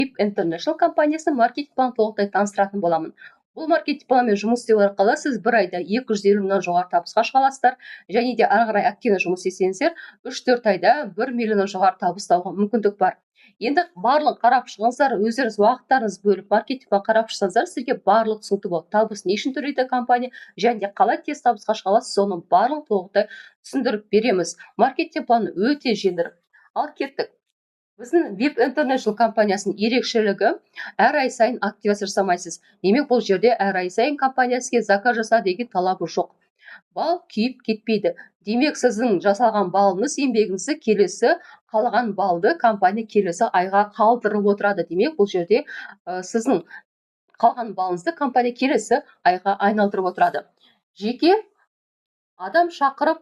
VIP International компаниясының маркетинг планын толықтай таныстыратын боламын. Бұл маркетинг планмен жұмыс істеу арқылы сіз бір айда 250 мыңнан жоғары табысқа шыға аласыздар, және де ары қарай активно жұмыс істесеңіздер 3-4 айда 1 миллионнан жоғары табыс табуға мүмкіндік бар. Енді барлық қарап шығыңыздар, өздеріңіз уақыттарыңыз бөліп маркетингті қарап шықсаңыздар, сізге барлық түсінікті болады. Табыс не үшін төлейді компания, және де қалай тез табысқа шыға аласыз, соның барлығын толықтай түсіндіріп береміз. Маркетинг планы өте жеңіл. Ал кеттік. Біздің VIP International компаниясының ерекшелігі, әр ай сайын активация жасамайсыз. Демек, бұл жерде әр ай сайын компаниясына заказ жаса деген талабы жоқ. Бал күйіп кетпейді. Демек, сіздің жасалған балыңыз, еңбегіңізді келесі қалған балды компания келесі айға қалдырып отырады. Демек, бұл жерде сіздің қалған балыңызды компания келесі айға айналдырып отырады. Жеке адам шақырып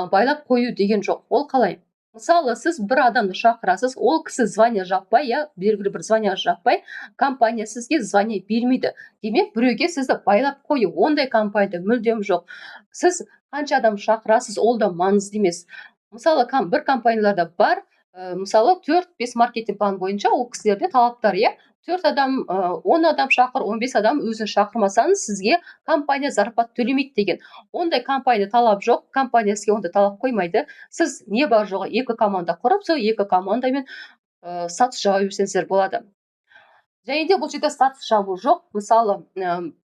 байлап қою деген жоқ. Ол қалай? Мысалы, сіз бір адамды шақырасыз, ол кісі звания жаппай, белгілі бір звания жаппай, компания сізге звания бермейді. Демек, біреуге сізді байлап қою, ондай компанияда мүлдем жоқ. Сіз қанша адам шақырасыз, ол да маңызды емес. Мысалы, бір компанияларда бар, мысалы 4-5 маркетинг план бойынша ол кісілерде талаптар, 4 адам, 10 адам шақыр, 15 адам өзін шақырмасаңыз, сізге компания зарплат төлемейді деген. Ондай компания талап жоқ, компания сізге ондай талап қоймайды. Сіз не бар жоғы 2 команда құрып, сол 2 командамен статус жаба берсеңіздер болады. Және де бұл жерде статус жабу жоқ. Мысалы,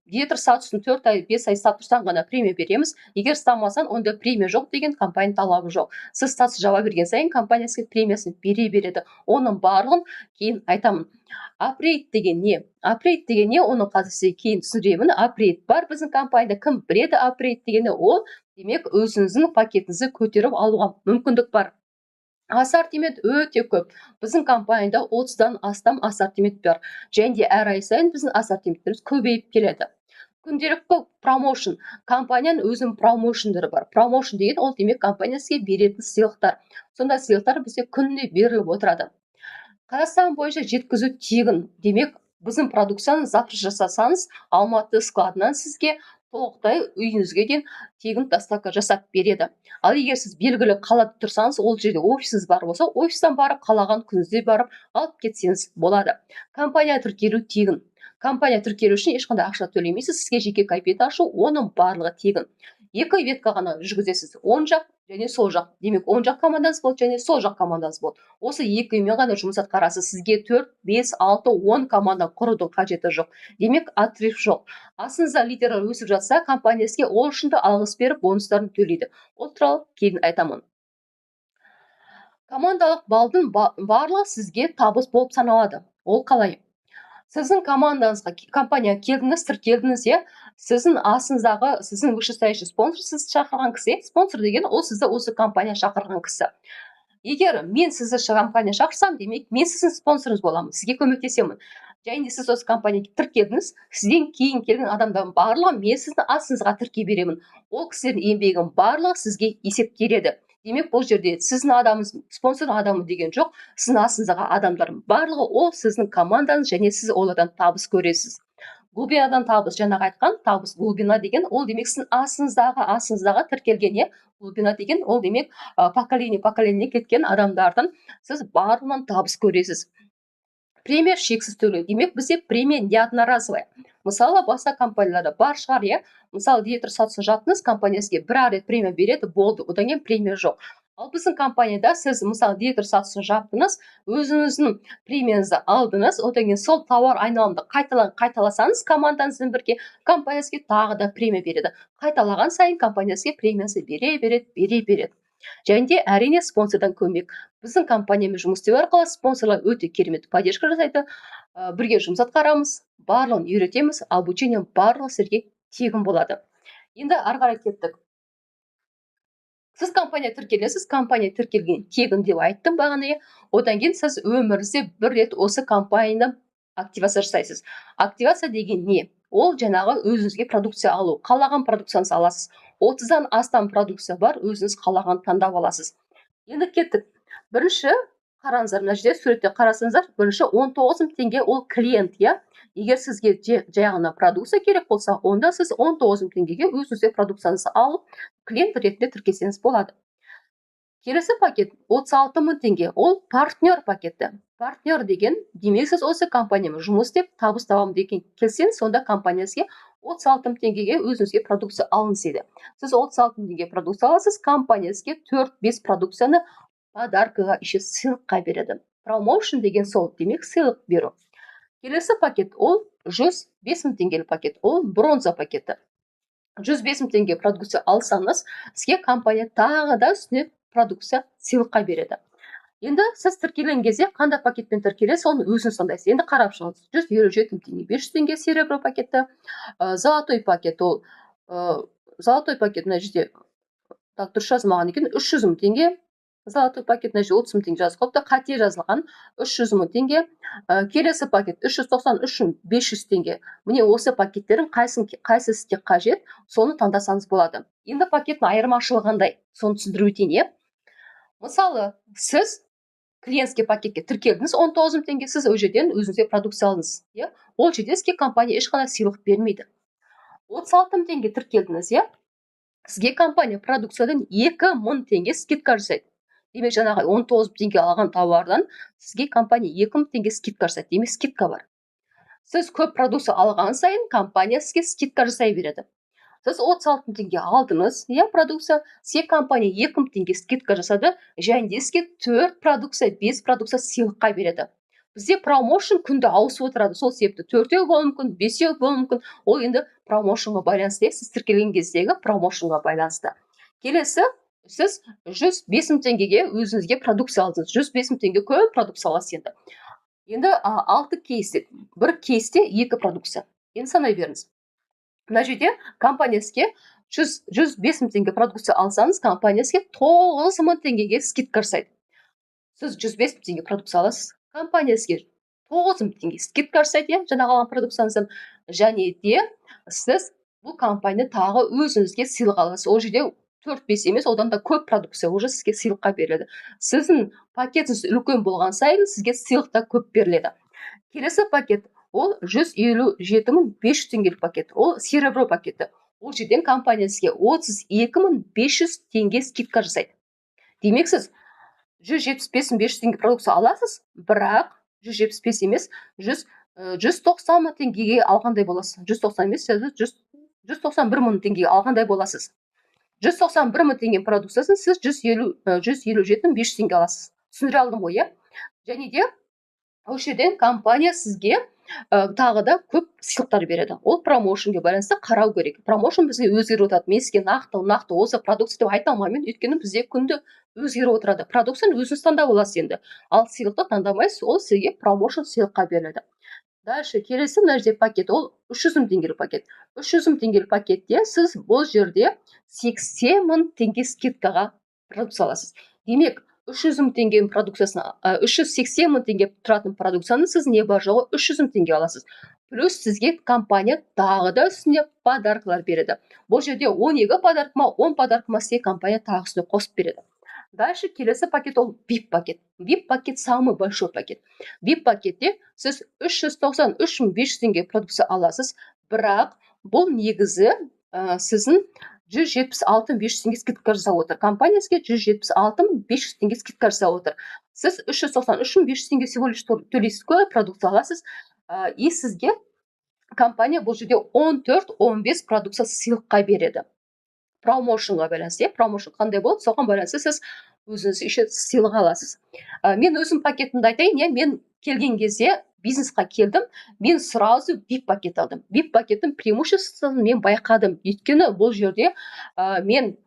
директор статусын 4 ай, 5 ай статустан ғана премия береміз. Егер ұстамасаң, онда премия жоқ деген компания талабы жоқ. Сіз статус жаба берген сайын компания сізге премиясын бере береді. Оның барлығын кейін айтамын. Апгрейд деген не? Апгрейд деген не? Оны қазір кейін түсіндіремін. Апгрейд бар біздің компанияда. Кім біледі апгрейд дегенде? Ол демек өзіңіздің пакетіңізді көтеріп алуға мүмкіндік бар. Ассортимент өте көп. Біздің компанияда 30-дан астам ассортимент бар. Және де әр ай сайын біздің ассортименттеріміз көбейіп келеді. Күнделікті промоушн. Компанияның өзінің промоушндары бар. Промоушн деген ол демек компания сізге беретін сыйлықтар. Сонда сыйлықтар бізде күнде беріліп отырады. Қазақстан бойынша жеткізу тегін. Демек, біздің продукцияны запуск жасасаңыз, Алматы складынан сізге толықтай үйіңізге дейін тегін доставка жасап береді. Ал егер сіз белгілі қалада тұрсаңыз, ол жерде офисіңіз бар болса, офистан барып, қалаған күніңізде барып алып кетсеңіз болады. Компания тіркелу тегін. Компания тіркелу үшін ешқандай ақша төлемейсіз, сізге жеке кабинет ашу, оның барлығы тегін. 2 ветка ғана жүргізесіз, оң жақ және сол жақ. Демек, оң жақ командаңыз болды және сол жақ командаңыз болды. Осы 2 мен ғана жұмыс атқарасыз. Сізге 4, 5, 6, 10 команда құрудың қажеті жоқ. Демек, отрыв жоқ. Астыңызда лидерлер өсіп жатса, компания сізге ол үшін де алғыс беріп, бонустарын төлейді. Ол туралы кейін айтамын. Командалық балдың барлығы сізге табыс болып саналады. Ол қалай? Сіздің командаңызға компания келдіңіз, тіркелдіңіз, сіздің астыңыздағы, сіздің вышестоящий спонсор сізді шақырған кісі. Спонсор деген ол сізді осы компания шақырған кісі. Егер мен сізді компания шақырсам, демек, мен сіздің спонсорыңыз боламын, сізге көмектесемін. Және сіз осы компанияға тіркелдіңіз, сізден кейін келген адамдардың барлығы мен сіздің астыңызға тіркей беремін. Ол кісілердің еңбегінің барлығы сізге есептеледі. Демек, бұл жерде сіздің адамыңыз, спонсор адамы деген жоқ, сіздің астыңыздағы адамдардың барлығы ол сіздің командаңыз, және сіз олардан табыс көресіз. Глубинадан табыс, жаңағы айтқан табыс, глубина деген ол демек сіздің астыңыздағы тіркелген, глубина деген ол демек поколение кеткен адамдардан сіз барлығынан табыс көресіз. Премия шексіз төлеу. Демек, бізде премия не одноразовая. Мысалы, басқа компанияларда бар шығар, Мысалы, директор статусын жаттыңыз, компания сізге бір рет премия береді, болды, одан кейін премия жоқ. Ал біздің компанияда сіз, мысалы, директор статусын жаптыңыз, өзіңіздің премияңызды алдыңыз, одан кейін сол тауар айналымды қайталасаңыз, командаңызбен бірге компания сізге тағы да премия береді. Қайталаған сайын компания сізге премиясы бере береді. Және де әрине спонсордан көмек. Біздің компаниямен жұмыс істеу арқылы спонсорлар өте керемет поддержка жасайды. Бірге жұмыс атқарамыз, барлығын үйретеміз, обучение барлығы сізге тегін болады. Енді ары қарай кеттік. Сіз компания тіркелесіз, компания тіркелген тегін деп айттым бағана. Одан кейін сіз өміріңізде бір рет осы компанияны активация жасайсыз. Активация деген не? Ол жаңағы өзіңізге продукция алу. Қалаған продукцияңызды аласыз. 30-дан астам продукция бар, өзіңіз қалаған таңдап аласыз. Енді кеттік. Бірінші, қараңыздар, мына жерде суретте қарасаңыздар, бірінші 19 мың теңге ол клиент, Егер сізге жай ғана продукция керек болса, онда сіз 19 мың теңгеге өзіңізге продукцияңызды алып, клиент ретінде тіркесеңіз болады. Келесі пакет 36 мың теңге. Ол партнер пакеті. Партнер деген, демек сіз осы компаниямен жұмыс істеп табыс табамын деген келсеңіз, сонда компания сізге 36 мың теңгеге өзіңізге продукция алыңыз дейді. Сіз 36 мың теңге продукция аласыз, компания сізге 4-5 продукцияны подаркаға, еще сыйлыққа береді. Промоушн деген сол, демек сыйлық беру. Келесі пакет ол 105 мың теңгелік пакет. Ол бронза пакеті. 105 мың теңге продукция алсаңыз, сізге компания тағы да үстіне продукция сыйлыққа береді. Енді сіз тіркелген кезде қандай пакетпен тіркелесіз, оны өзіңіз таңдайсыз. Енді қарап шығыңыз. 157 мың теңге, 500 теңге серебро пакеті, золотой пакет ол золотой пакет мына жерде так дұрыс жазылмаған екен, 300 мың теңге. Золотой пакет мына жерде 30 мың теңге жазылып қалыпты, қате жазылған, 300 мың теңге. Келесі пакет 393 мың 500 теңге. Міне осы пакеттердің қайсы сізге қажет, соны таңдасаңыз болады. Енді пакеттің айырмашылығы қандай? Соны түсіндіріп өтейін. Мысалы, сіз клиентский пакетке тіркелдіңіз, 19 мың теңге, сіз ол жерден өзіңізге продукция алыңыз. Ол жерде сізге компания ешқандай сыйлық бермейді. 36 мың теңге тіркелдіңіз, сізге компания продукциядан 2 мың теңге скидка жасайды. Демек, жаңағы 19 мың теңге алған тауардан сізге компания 2 мың теңге скидка жасайды. Демек, скидка бар. Сіз көп продукция алған сайын компания сізге скидка жасай береді. Сіз 36 мың теңге алдыңыз, продукция, сізге компания 2 мың теңге скидка жасады, және де сізге 4 продукция, 5 продукция сыйлыққа береді. Бізде промоушн күнді ауысып отырады. Сол себепті 4-еу болуы мүмкін, 5-еу болуы мүмкін. Ол енді промоушнға байланысты, сіз тіркелген кездегі промоушнға байланысты. Келесі, сіз 105 мың теңгеге өзіңізге продукция алдыңыз. 105 мың теңге көп продукция аласыз енді. Енді 6 кейс, бір кейсте 2 продукция. Енді санай беріңіз. Мына жерде компания сізге 105 мың теңге продукция алсаңыз, компания сізге 9 мың теңгеге скидка жасайды. Сіз 105 мың теңге продукция аласыз, компания сізге 9 мың теңге скидка жасайды, жаңағы алған продукцияңыздан. Және де сіз бұл компания тағы өзіңізге сыйлық аласыз. Ол жерде 4-5 емес, одан да көп продукция уже сізге сыйлыққа беріледі. Сіздің пакетіңіз үлкен болған сайын сізге сыйлық та көп беріледі. Келесі пакет ол 157 мың 500 теңгелік пакет. Ол серебро пакеті. Ол жерден компания сізге 32 мың 500 теңге скидка жасайды. Демек, сіз 175 мың 500 теңге продукция аласыз, бірақ 175 емес, 190 мың теңгеге алғандай боласыз. 190 емес, 191 мың теңгеге алғандай боласыз. 191 мың теңге продукциясын сіз 157 мың 500 теңге аласыз. Түсіндіре алдым ғой, Және де ол жерден компания сізге тағы да көп сыйлықтар береді. Ол промоушнге байланысты қарау керек. Промоушн бізге өзгеріп отырады. Мен сізге нақты осы продукция деп айта алмаймын, өйткені бізде күнді өзгеріп отырады. Продукцияны өзіңіз таңдап аласыз енді. Ал сыйлықты таңдамайсыз, ол сізге промоушн сыйлыққа беріледі. Дальше келесі мына жерде пакет, ол 300 мың теңгелік пакет. 300 мың теңгелік пакетте сіз бұл жерде 80 мың теңге скидкаға продукция аласыз. Демек, 300 мың теңгенің продукциясына, 380 мың теңге тұратын продукцияны сіз не бар жоғы 300 мың теңге аласыз. Плюс сізге компания тағы да үстіне подаркалар береді. Бұл жерде 12 подаркыма, 10 подаркыма сізге компания тағы үстіне қосып береді. Дальше келесі пакет ол VIP пакет. VIP пакет самый большой пакет. VIP пакетте сіз 393 мың 500 теңге продукция аласыз, бірақ бұл негізі сіздің 176 мың 500 теңге скидка жасап отыр. Компания сізге 176 мың 500 теңге скидка жасап отыр. Сіз 393 мың 500 теңге всего лишь төлейсіз, продукция аласыз. И сізге компания бұл жерде 14-15 продукция сыйлыққа береді. Промоушнға байланысты, промоушн қандай болады, соған байланысты сіз өзіңіз еще сыйлық аласыз. Мен өзім пакетімді айтайын, мен келген кезде бизнесқа келдім, мен сразу VIP пакет алдым. VIP пакеттің преимуществосын мен байқадым. Өйткені бұл жерде мен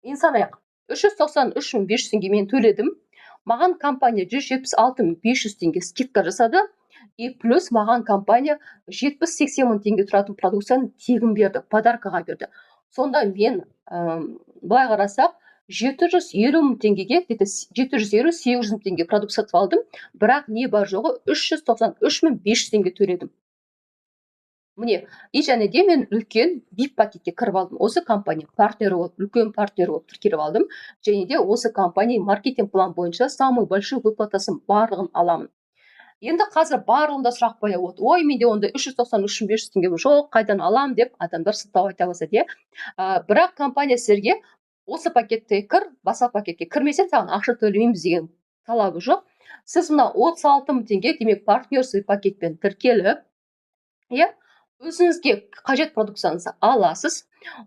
санайық, 393 мың 500 теңге мен төледім. Маған компания 176 мың 500 теңге скидка жасады. И плюс маған компания 70-80 мың теңге тұратын продукцияны тегін берді, подаркаға берді. Сонда мен былай қарасақ 750 мың теңгеге, 750-800 мың теңге продукция сатып алдым, бірақ не бар жоғы 393 мың 500 теңге төледім. Міне, және де мен үлкен VIP пакетке кіріп алдым. Осы компания партнері болып, үлкен партнері болып тіркеліп алдым. Және де осы компания маркетинг план бойынша самый большой выплатасын барлығын аламын. Енді қазір барлығында сұрақ пайда болды. Ой, менде онда 393 мың 500 теңге жоқ, қайдан алам деп адамдар сылтау айта бастады. Бірақ компания сіздерге осы пакетте кір, басқа пакетке кірмесең саған ақша төлемейміз деген талабы жоқ. Сіз мына 36 мың теңге демек партнерский пакетпен тіркеліп, иә, өзіңізге қажет продукцияңызды аласыз,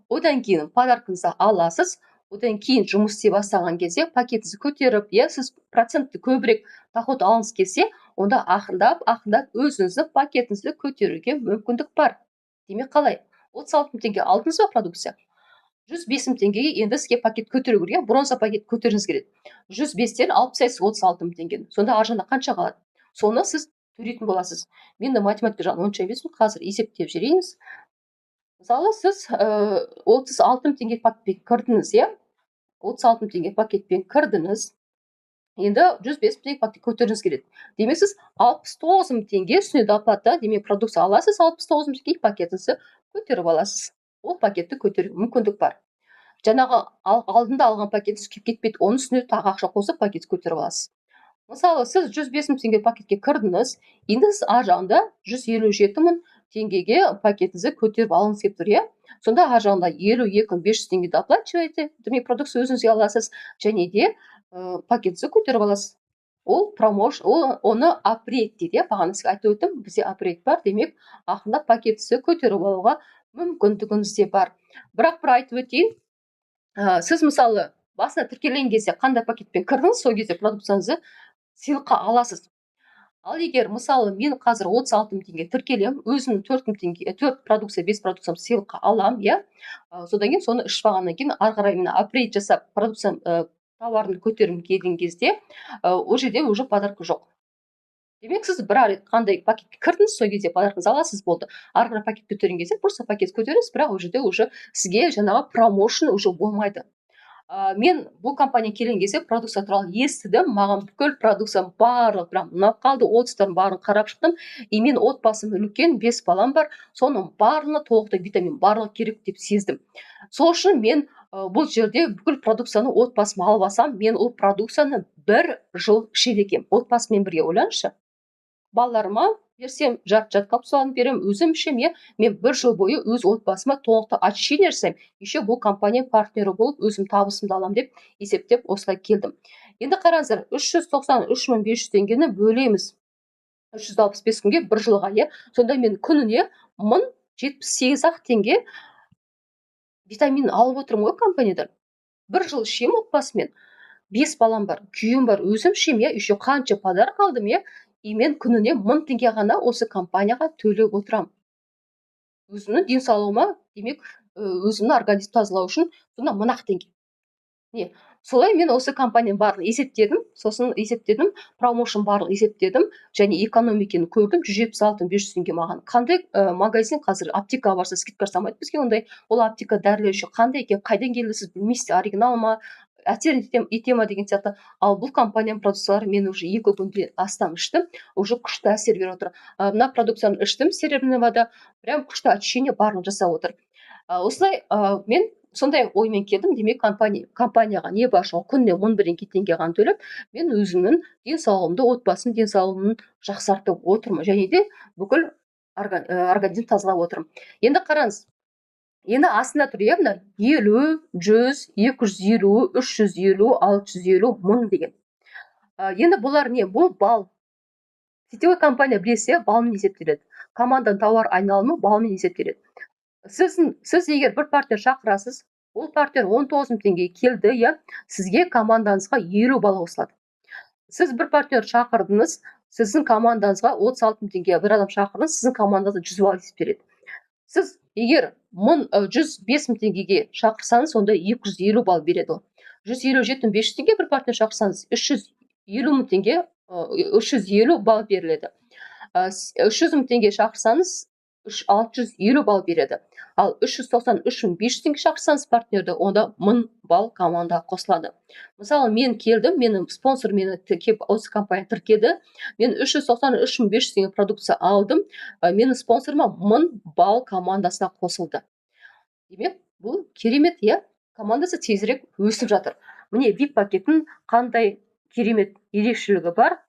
одан кейін подаркаңызды аласыз, одан кейін жұмыс істей бастаған кезде пакетіңізді көтеріп, иә, сіз процентті көбірек доход алғыңыз келсе, онда ақырындап өзіңіздің пакетіңізді көтеруге мүмкіндік бар. Демек қалай? 36 мың теңге алдыңыз ба продукция? 105 мың теңгеге енді сізге пакет көтеру керек, бронза пакет көтеріңіз келеді. 105-тен алып тастайсыз 36 мың теңгені. Сонда ар жағында қанша қалады? Соны сіз төлейтін боласыз. Мен де математика жағынан онша емеспін, қазір есептеп жіберейініз. Мысалы, сіз 36 мың теңге пакетпен кірдіңіз, иә? 36 мың теңге пакетпен кірдіңіз. Енді 105 мың теңге пакет көтеріңіз келеді. Демек сіз 69 мың теңге үстіне доплата, демек продукция аласыз, 69 мың теңге пакетіңізді көтеріп аласыз. Ол пакетті көтеруге мүмкіндік бар. Жаңағы алдында алған пакетіңіз кетпейді, оның үстіне тағы ақша қосып пакет көтеріп аласыз. Мысалы, сіз 105 мың теңге пакетке кірдіңіз, енді сіз ар жағында 157 мың теңгеге пакетіңізді көтеріп алғыңыз келіп тұр, иә? Сонда ар жағында 52 500 теңге доплачиваете, демек продукция өзіңізге аласыз, және де пакетіңізді көтеріп аласыз. Ол оны апгрейд дейді, бағана сізге айтып өттім, бізде апгрейд бар, демек ақырындап пакетіңізді көтеріп алуға мүмкіндігіңіз де бар. Бірақ бір айтып өтейін, сіз мысалы басына тіркелген кезде қандай пакетпен кірдіңіз, сол кезде продукцияңызды сыйлыққа аласыз. Ал егер мысалы мен қазір 36 мың теңге тіркелем, өзімнің 4 мың теңге 4 продукция, 5 продукциям сыйлыққа алам, иә? Содан кейін соны ішіп алғаннан кейін ары қарай мен апгрейд жасап продукция тауарын көтерім келген кезде, ол жерде уже подарка жоқ. Демек сіз бір рет қандай пакетке кірдіңіз, сол кезде подаркаңызды аласыз, болды. Ары қарай пакет көтерген кезде просто пакет көтересіз, бірақ ол жерде уже сізге жаңағы промоушн уже болмайды. Мен бұл компания келген кезде продукция туралы естідім, маған бүкіл продукцияның барлық прям ұнап қалды, отзывтардың барын қарап шықтым. И мен отбасым үлкен, 5 балам бар, соның барлығына толықтай витамин барлығы керек деп сездім. Сол үшін мен бұл жерде бүкіл продукцияны отбасыма алып алсам, мен ол продукцияны 1 жыл ішеді екенмін. Отбасымен бірге ойлаңызшы. Балаларыма берсем, жарты капсуланы берем, өзім ішем, иә, мен 1 жыл бойы өз отбасыма толықтай очищение жасаймын. Еще бұл компания партнері болып, өзім табысымды алам деп есептеп осылай келдім. Енді қараңыздар, 393 мың 500 теңгені бөлеміз 365 күнге 1 жылға, иә. Сонда мен күніне 1078 теңге витамин алып отырмын ғой компаниядан. 1 жыл ішем отбасымен. 5 балам бар, күйеуім бар, өзім ішем, иә, еще қанша подарок алдым, иә. И мен күніне 1000 теңге ғана осы компанияға төлеп отырам. Өзімнің денсаулығыма, демек, өзімнің организм тазалау үшін сонда 1000 теңге. Не? Солай мен осы компанияның барлығын есептедім, сосын есептедім, промоушн барлығын есептедім, және экономиканы көрдім, 176 500 теңге маған. Қандай магазин қазір аптека барса скидка жасамайды бізге ондай. Ол аптека дәрілер үшін қандай екен, қайдан келді, сіз білмейсіз, оригинал ма, әсер ете ма деген сияқты. Ал бұл компанияның продукциялары мен уже 2 күнде астам іштім, уже күшті әсер беріп отыр. Мына продукцияны іштім, серебряный вода, прям күшті очищение барлығын жасап отыр. Осылай мен сондай оймен келдім, демек компанияға не бар жоқ, күніне 11 теңге ғана төлеп, мен өзімнің денсаулығымды, отбасымның денсаулығын жақсартып отырмын, және де бүкіл организм тазалап отырмын. Енді қараңыз, енді астында тұр, иә, 50, 100, 250, 350, 650 мың деген. Енді бұлар не? Бұл бал. Сетевой компания білесе, балмен есептеледі. Команданың тауар айналымы балмен есептеледі. Сіз егер бір партнер шақырасыз, ол партнер 19 мың теңге келді, иә, сізге командаңызға 50 бал қосылады. Сіз бір партнер шақырдыңыз, сіздің командаңызға 36 мың теңге бір адам шақырдыңыз, сіздің командаңызға 100 бал есептеледі. Сіз егер 105 мың теңгеге шақырсаңыз, онда 250 бал береді. 157 500 теңге бір партнер шақырсаңыз, 350 мың теңге 350 бал беріледі. 300 мың теңге шақырсаңыз, 650 бал береді. Ал 393 мың 500 теңге шақырсаңыз партнерді, онда 1000 бал командаға қосылады. Мысалы, мен келдім, менің спонсор мені кеп осы компания тіркеді. Мен 393 мың 500 теңге продукция алдым. Менің спонсорыма 1000 бал командасына қосылды. Демек, бұл керемет, иә? Командасы тезірек өсіп жатыр. Міне VIP пакеттің қандай керемет ерекшелігі бар.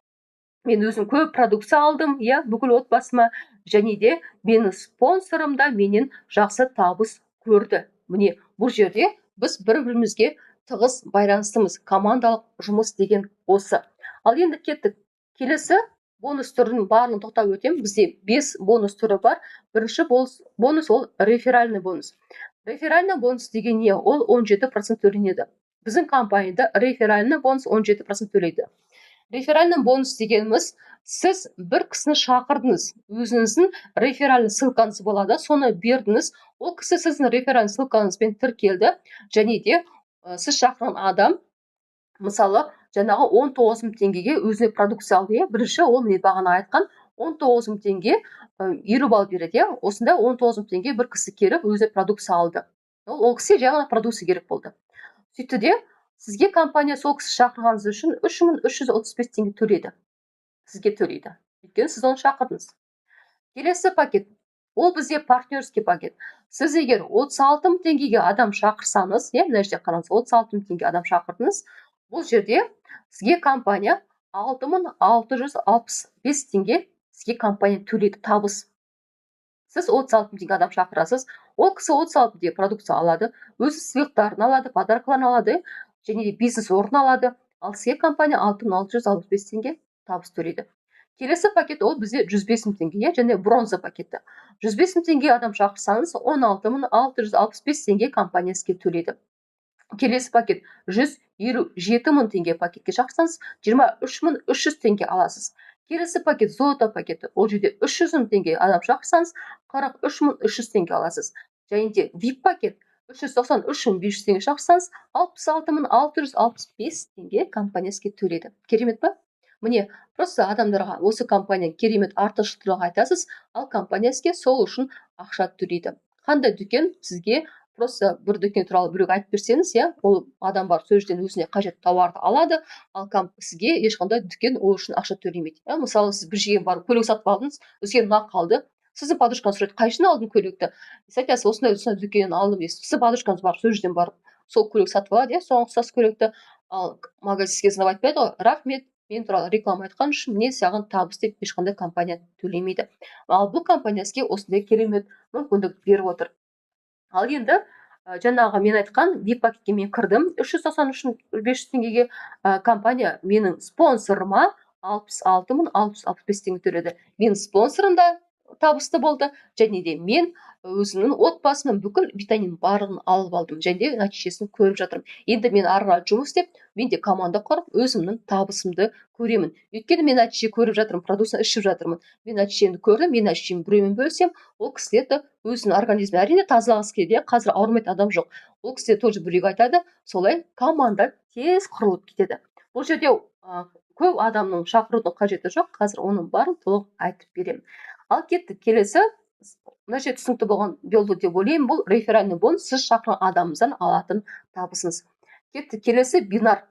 Мен өзім көп продукция алдым, иә, бүкіл отбасыма, және де менің спонсорым да менен жақсы табыс көрді. Міне, бұл жерде біз бір-бірімізге тығыз байланыстымыз. Командалық жұмыс деген осы. Ал енді кеттік. Келесі бонус түрінің барлығын тоқтап өтемін. Бізде 5 бонус түрі бар. Бірінші бонус ол реферальный бонус. Реферальный бонус деген не? Ол 17% төленеді. Біздің компанияда реферальный бонус 17% төлейді. Реферальный бонус дегеніміз, сіз бір кісіні шақырдыңыз, өзіңіздің реферальный ссылкаңыз болады, соны бердіңіз, ол кісі сіздің реферальный ссылкаңызбен тіркелді, және де сіз шақырған адам, мысалы, жаңағы 19.000 теңгеге өзіне продукция алды. Бірінші ол міне бағана айтқан 19.000 теңге 50 балл береді. Осында 19.000 теңге бір кісі келіп өзіне продукция алды. Ол кісіге жаңа продукция керек болды. Сөйтті де, сізге компания сол кісі шақырғаныңыз үшін 3335 теңге төледі. Сізге төлейді. Өйткені сіз оны шақырдыңыз. Келесі пакет. Ол бізде партнерский пакет. Сіз егер 36.000 теңгеге адам шақырсаңыз, мына жерде қараңыз, 36.000 теңге адам шақырдыңыз. Бұл жерде сізге компания 6.665 теңге сізге компания төлейді, табыс. Сіз 36.000 теңге адам шақырасыз, ол кісі 36 теңге продукция алады, өзі сыйлықтарын алады, подаркаларын алады, және де бизнес орын алады. Ал сізге компания 6.665 теңге табыс төлейді. Келесі пакет ол бізде 105.000 теңге, және бронза пакеті. 105.000 теңге адам шақырсаңыз, 16.665 теңге компания сізге төлейді. Келесі пакет 157.000 теңге пакетке шақырсаңыз, 23.300 теңге аласыз. Келесі пакет золото пакеті. Ол жерде 300.000 теңге адам шақырсаңыз, 43.300 теңге аласыз. Және де VIP пакет 393.500 теңге шақырсаңыз, 66.665 теңге компания сізге төлейді. Керемет па? Міне, просто адамдарға осы компания керемет артықшылығын айтасыз, ал компания сізге сол үшін ақша төлейді. Қандай дүкен сізге просто бір дүкен туралы біреуге айтып берсеңіз, ол адам бар, сол жерден өзіне қажетті тауарды алады, ал сізге ешқандай дүкен ол үшін ақша төлемейді. Мысалы, сіз бір жерге барып көйлек сатып алдыңыз, сізге ұнап қалды, сіздің подружкаңыз сұрайды, қайшыдан алдың көйлекті? Сіз айтасыз, осындай дүкеннен алдым дейсіз. Сіз подружкаңыз бар, сол жерден барып сол көйлек сатып алады, соған ұқсас көйлекті. Ал магазин сізге звондап айтпайды ғой, рахмет, мен туралы реклама айтқан үшін міне саған табыс деп ешқандай компания төлемейді. Ал бұл компания сізге осындай керемет мүмкіндік беріп отыр. Ал енді жаңағы мен айтқан VIP пакетке мен кірдім, 393.500 теңгеге компания менің спонсорыма 66.665 теңге төледі. Мен спонсорым да табысты болды, және де мен өзімнің отбасымның бүкіл витамин барлығын алып алдым, және де нәтижесін көріп жатырмын. Енді мен ары жұмыс істеп, мен де команда құрып, өзімнің табысымды көремін. Өйткені мен нәтиже көріп жатырмын, продукция ішіп жатырмын. Мен нәтижемді көрдім, мен нәтижемді біреумен бөлсем, ол кісілер де өзінің организмін әрине тазалағысы келеді. Қазір ауырмайтын адам жоқ. Ол кісілер тоже біреуге айтады, солай команда тез құрылып кетеді. Бұл жерде көп адамның шақырудың қажеті жоқ. Қазір оның барын толық айтып беремін. Ал кеттік, келесі, мына жерде түсінікті болды деп ойлаймын. Бұл реферальный бонус, сіз шақырған адамыңыздан алатын табысыңыз. Кеттік, келесі бинар.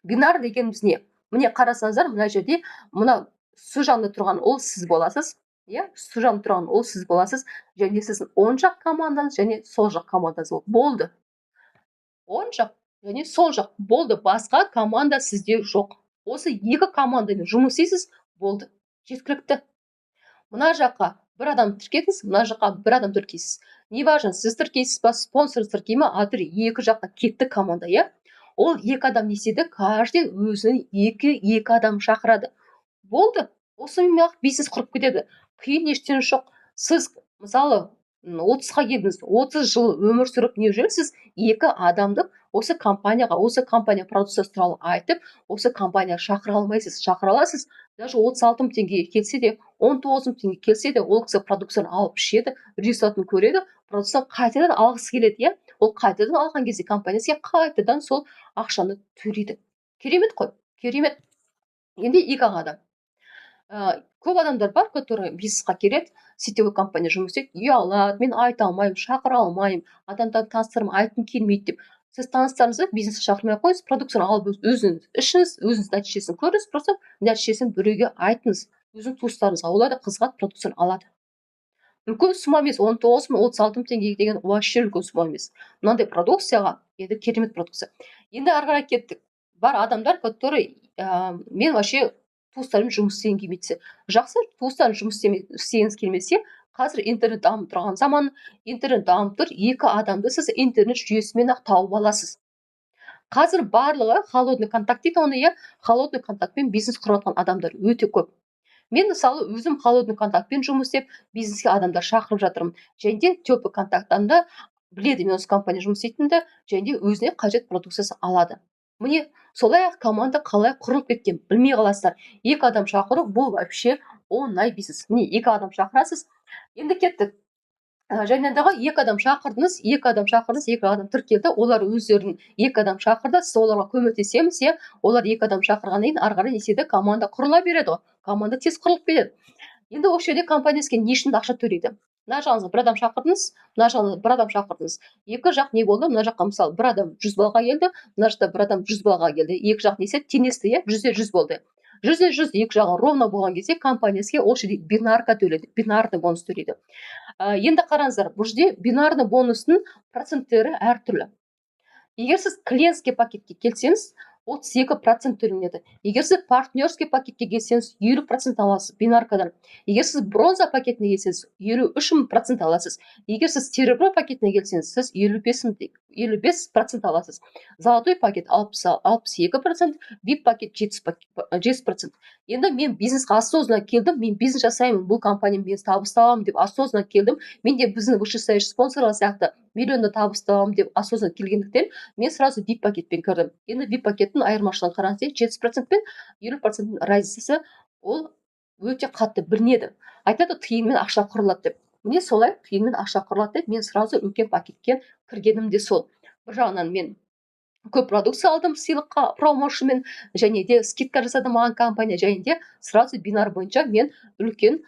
Бинар дегеніміз не? Міне қарасаңыздар, мына жерде мына су жағында тұрған ол сіз боласыз. Су жағында тұрған ол сіз боласыз. Және сіздің оң жақ командаңыз және сол жақ командаңыз болды. Оң жақ және сол жақ болды. Басқа команда сізде жоқ. Осы екі командамен жұмыс істейсіз, болды. Жеткілікті. Мына жаққа бір адам тіркедіңіз, мына жаққа бір адам тіркейсіз. Не важно, сіз тіркейсіз ба, спонсор тіркей ме, екі жаққа кетті команда, Ол екі адам не істейді? Каждый өзінің екі адам шақырады. Болды. Осымен бизнес құрып кетеді. Қиын ештеңе жоқ. Сіз, мысалы, 30-ға келдіңіз, 30 жыл өмір сүріп не жүрсіз, екі адамды осы компания продукциясы туралы айтып, осы компания шақыра алмайсыз, шақыра аласыз. Даже 36.000 теңгеге келсе де, 19.000 теңге келсе де, ол кісі продукцияны алып ішеді, результатын көреді, продукцияны қайтадан алғысы келеді, Ол қайтадан алған кезде компаниясына қайтадан сол ақшаны төлейді. Керемет қой, керемет. Енді екі адам. Көп адамдар бар, которые бизнесқа келеді, сетевой компания жұмыс істейді, ұялады, мен айта алмаймын, шақыра алмаймын, адамдарды таныстырмай айтқым келмейді деп. Сіз таныстарыңызды бизнеске шақырмай қойыңыз, продукцияны алып өзіңіз ішіңіз, өзіңіз нәтижесін көріңіз, просто нәтижесін біреуге айтыңыз, өзің туыстарыңызға, олар да қызығады, продукцияны алады. Үлкен сумма емес, 19.000-36.000 теңге деген вообще үлкен сумма емес. Мынандай продукцияға, енді керемет продукция. Енді ары қарай кеттік. Бар адамдар, которые мен вообще туыстарым жұмыс істегім келмейді. Жақсы, туыстарым жұмыс істегіңіз келмесе, Қазір интернет дамып тұрған заман, интернет дамып тұр, екі адамды сіз интернет жүйесімен ақ тауып аласыз. Қазір барлығы холодный контакт дейді оны, иә, холодный контактпен бизнес құрып жатқан адамдар өте көп. Мен мысалы өзім холодный контактпен жұмыс істеп, бизнеске адамдар шақырып жатырмын. Және де теплый контакттан да біледі мен осы компания жұмыс істейтінімді, және де өзіне қажет продукциясын алады. Міне солай ақ команда қалай құрылып кеткен білмей қаласыздар. Екі адам шақыру бұл вообще оңай бизнес. Міне екі адам шақырасыз. Енді кеттік. Жаңағыдағы екі адам шақырдыңыз, екі адам тіркелді, олар өздерін екі адам шақырды, сіз оларға көмектесеміз, иә, олар екі адам шақырғаннан кейін ары қарай неседі команда құрыла береді ғой. Команда тез құрылып кетеді. Енді осы жерде компания сізге не үшін ақша төлейді? Мына жағыңызға бір адам шақырдыңыз, мына жағыңызға бір адам шақырдыңыз. Екі жақ не болды? Мына жаққа мысалы бір адам 100 балға келді, мына жақта бір адам 100 балға келді. Екі жақ несі теңесті, иә, 100-100 болды. 100-100 екі жағы ровно болған кезде компания сізге осы жерде бинарка төлейді, бинарный бонус төлейді. Енді қараңыздар, бұл жерде бинарный бонустың проценттері әртүрлі. Егер сіз клиентский пакетке келсеңіз, 32% төленеді. Егер сіз партнерский пакетке келсеңіз, 50% аласыз бинаркадан. Егер сіз бронза пакетіне келсеңіз, 53% аласыз. Егер сіз серебро пакетіне келсеңіз, сіз 55% аласыз. Золотой пакет 62%, VIP пакет 7%. Енді мен бизнесқа осознанно келдім, мен бизнес жасаймын, бұл компаниямен бизнес табыс табамын деп осознанно келдім. Мен де біздің вышестоящий спонсорлар сияқты миллионда табыс табамын деп осознанно келгендіктен мен сразу VIP пакетпен кірдім. Енді VIP пакеттің айырмашылығын қараңыз, 7% пен 50% разницасы ол өте қатты білінеді. Айтады тиынмен ақша құрылады деп. Міне солай тиынмен ақша құрылады деп мен сразу үлкен пакетке кіргенім де сол. Бір жағынан мен көп продукция алдым сыйлыққа промоушнмен, және де скидка жасады маған компания, және де сразу бинар бойынша мен үлкен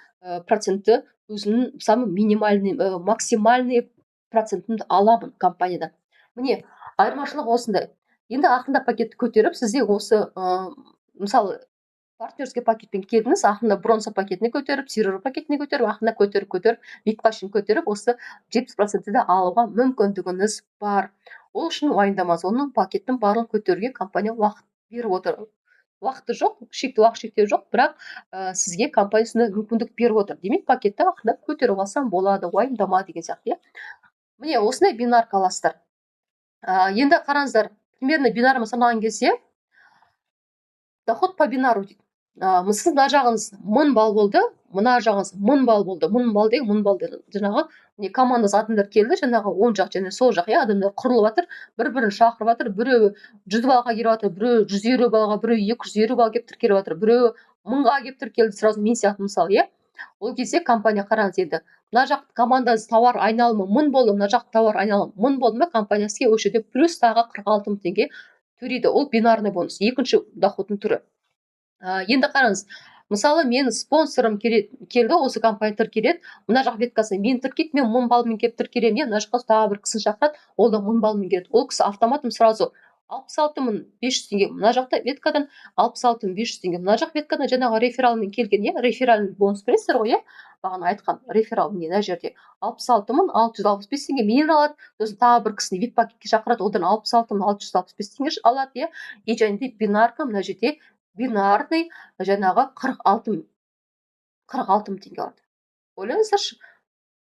процентті өзінің самый минимальный, максимальный процентімді аламын компаниядан. Міне айырмашылық осындай. Енді ақырында пакетті көтеріп, сізде осы мысалы партнерский пакетпен келдіңіз, ақырында бронза пакетіне көтеріп, серебро пакетіне көтеріп, ақырында көтеріп, VIP-қа шейін көтеріп, осы 70%-ді де алуға мүмкіндігіңіз бар. Ол үшін уайымдамаңыз, оның пакеттің барлығын көтеруге компания уақыт беріп отыр. Уақыты жоқ, уақыт шектеу жоқ, бірақ сізге компания мүмкіндік беріп отыр. Демек, пакетті ақырында көтеріп алсам болады, уайымдама деген сияқты. Міне осындай бинарка аласыздар. Енді қараңыздар, примерно бинарымы санаған кезде доход по бинару дейді. Сіз мына жағыңыз 1000 балл болды, мына жағыңыз 1000 балл болды. 1000 балл деген 1000 балл деді. Жаңағы командасы адамдар келді, жаңағы оң жақ және сол жақ, адамдар құрылып жатыр, бір-бірін шақырып жатыр, біреуі 100 баллға келіп жатыр, біреуі 150 баллға, біреуі 250 балл келіп тіркеліп жатыр, біреуі 1000-ға келіп тіркелді, сразу мен сияқты мысалы, Ол кезде компания қараңыз енді, мына жақ командасы тауар айналымы 1000 болды, мына жақ тауар айналымы 1000 болды ма, компаниясына осы жерде плюс тағы 46 000 теңге төлейді. Ол бинарный бонус, екінші доходтың түрі. Енді қараңыз, мысалы мен спонсорым келді, осы компания тіркеледі, мына жақ веткасы мен тіркейді, мен 1000 баллмен келіп тіркелемін, мына жаққа тағы бір кісіні шақырады, ол да 1000 баллмен келеді. Ол кісі автоматом сразу 66 500 теңге мына жақта веткадан, 66 500 теңге мына жақ веткадан, жаңағы рефералмен келген, реферальный бонус білесіздер ғой, бағана айтқан реферал мына жерде 66 665 теңге менен алады, сосын тағы бір кісіні VIP пакетке шақырады, одан 66 665 теңге алады, и және де бинарка мына жерде бинарный жаңағы 46 000 теңге алады. Ойлаңыздаршы,